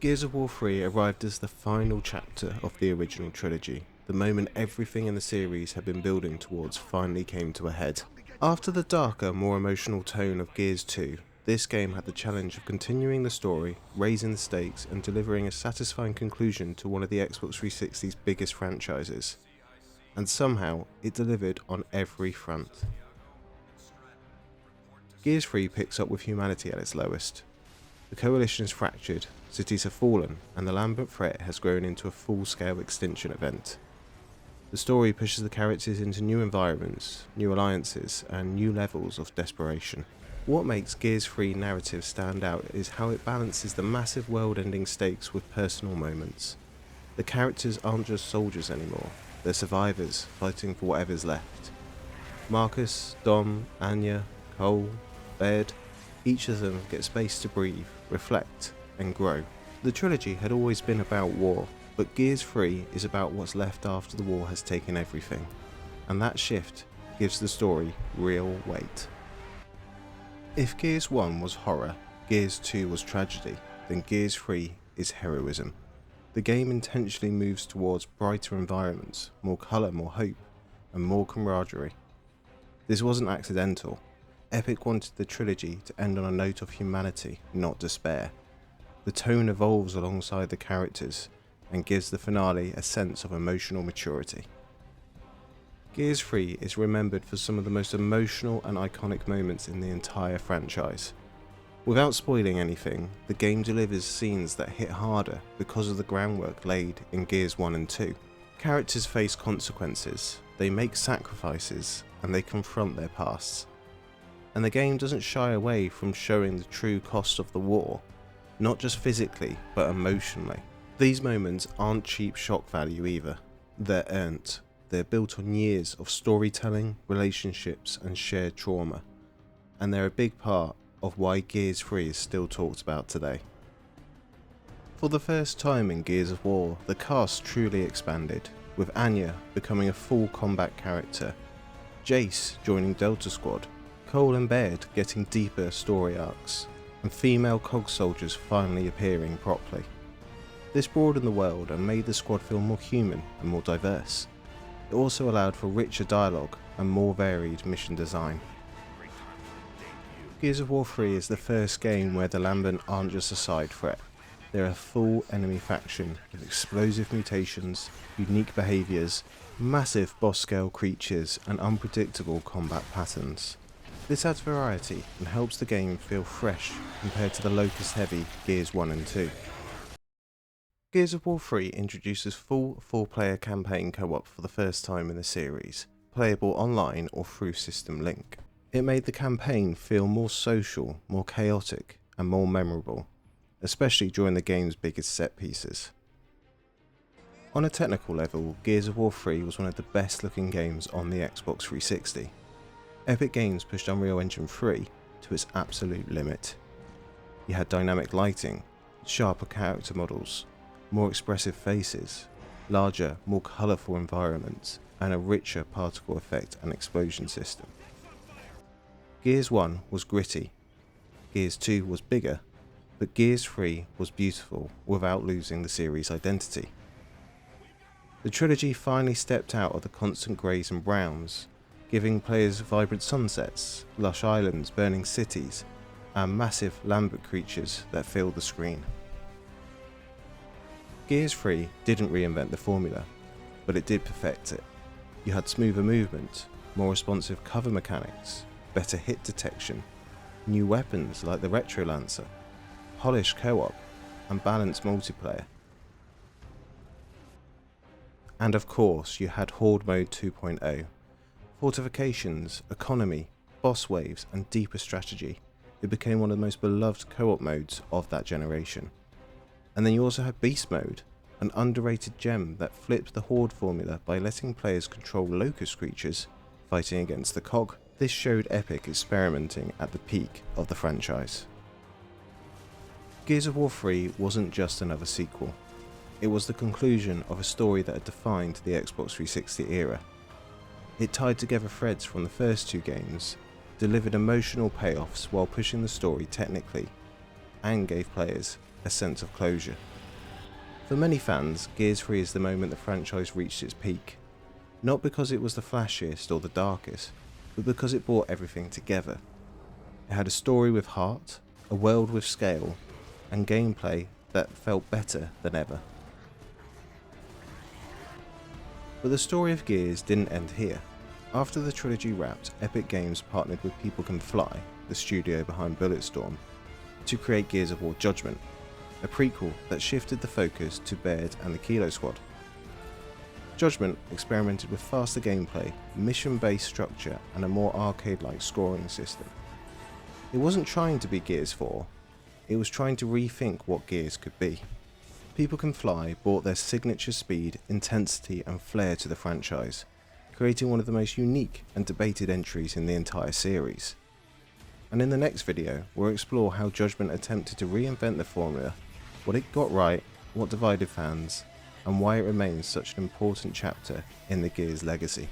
Gears of War 3 arrived as the final chapter of the original trilogy, the moment everything in the series had been building towards finally came to a head. After the darker, more emotional tone of Gears 2, this game had the challenge of continuing the story, raising the stakes and delivering a satisfying conclusion to one of the Xbox 360's biggest franchises. And somehow, it delivered on every front. Gears 3 picks up with humanity at its lowest. The Coalition is fractured, cities have fallen, and the Lambent threat has grown into a full-scale extinction event. The story pushes the characters into new environments, new alliances, and new levels of desperation. What makes Gears 3 narrative stand out is how it balances the massive world-ending stakes with personal moments. The characters aren't just soldiers anymore, they're survivors fighting for whatever's left. Marcus, Dom, Anya, Cole, Baird, each of them get space to breathe, reflect, and grow. The trilogy had always been about war, but Gears 3 is about what's left after the war has taken everything, and that shift gives the story real weight. If Gears 1 was horror, Gears 2 was tragedy, then Gears 3 is heroism. The game intentionally moves towards brighter environments, more colour, more hope, and more camaraderie. This wasn't accidental. Epic wanted the trilogy to end on a note of humanity, not despair. The tone evolves alongside the characters and gives the finale a sense of emotional maturity. Gears 3 is remembered for some of the most emotional and iconic moments in the entire franchise. Without spoiling anything, the game delivers scenes that hit harder because of the groundwork laid in Gears 1 and 2. Characters face consequences, they make sacrifices, and they confront their pasts. And the game doesn't shy away from showing the true cost of the war, not just physically, but emotionally. These moments aren't cheap shock value either, they're earned. They're built on years of storytelling, relationships, and shared trauma, and they're a big part of why Gears 3 is still talked about today. For the first time in Gears of War, the cast truly expanded, with Anya becoming a full combat character, Jace joining Delta Squad, Cole and Baird getting deeper story arcs, and female COG soldiers finally appearing properly. This broadened the world and made the squad feel more human and more diverse. It also allowed for richer dialogue and more varied mission design. Gears of War 3 is the first game where the Lambent aren't just a side threat. They're a full enemy faction with explosive mutations, unique behaviours, massive boss scale creatures and unpredictable combat patterns. This adds variety and helps the game feel fresh compared to the locust heavy Gears 1 and 2. Gears of War 3 introduces full 4-player campaign co-op for the first time in the series, playable online or through System Link. It made the campaign feel more social, more chaotic, and more memorable, especially during the game's biggest set pieces. On a technical level, Gears of War 3 was one of the best looking games on the Xbox 360. Epic Games pushed Unreal Engine 3 to its absolute limit. You had dynamic lighting, sharper character models, more expressive faces, larger, more colourful environments, and a richer particle effect and explosion system. Gears 1 was gritty, Gears 2 was bigger, but Gears 3 was beautiful without losing the series' identity. The trilogy finally stepped out of the constant greys and browns, giving players vibrant sunsets, lush islands, burning cities, and massive Lambent creatures that filled the screen. Gears 3 didn't reinvent the formula, but it did perfect it. You had smoother movement, more responsive cover mechanics, better hit detection, new weapons like the Retro Lancer, polished co-op, and balanced multiplayer. And of course you had Horde Mode 2.0. Fortifications, economy, boss waves, and deeper strategy. It became one of the most beloved co-op modes of that generation. And then you also had Beast Mode, an underrated gem that flipped the Horde formula by letting players control locust creatures fighting against the COG. This showed Epic experimenting at the peak of the franchise. Gears of War 3 wasn't just another sequel. It was the conclusion of a story that had defined the Xbox 360 era. It tied together threads from the first two games, delivered emotional payoffs while pushing the story technically, and gave players a sense of closure. For many fans, Gears 3 is the moment the franchise reached its peak, not because it was the flashiest or the darkest, but because it brought everything together. It had a story with heart, a world with scale, and gameplay that felt better than ever. But the story of Gears didn't end here. After the trilogy wrapped, Epic Games partnered with People Can Fly, the studio behind Bulletstorm, to create Gears of War Judgment, a prequel that shifted the focus to Baird and the Kilo Squad. Judgment experimented with faster gameplay, mission-based structure, and a more arcade-like scoring system. It wasn't trying to be Gears 4, it was trying to rethink what Gears could be. People Can Fly brought their signature speed, intensity, and flair to the franchise, creating one of the most unique and debated entries in the entire series. And in the next video, we'll explore how Judgment attempted to reinvent the formula, what it got right, what divided fans, and why it remains such an important chapter in the Gears legacy.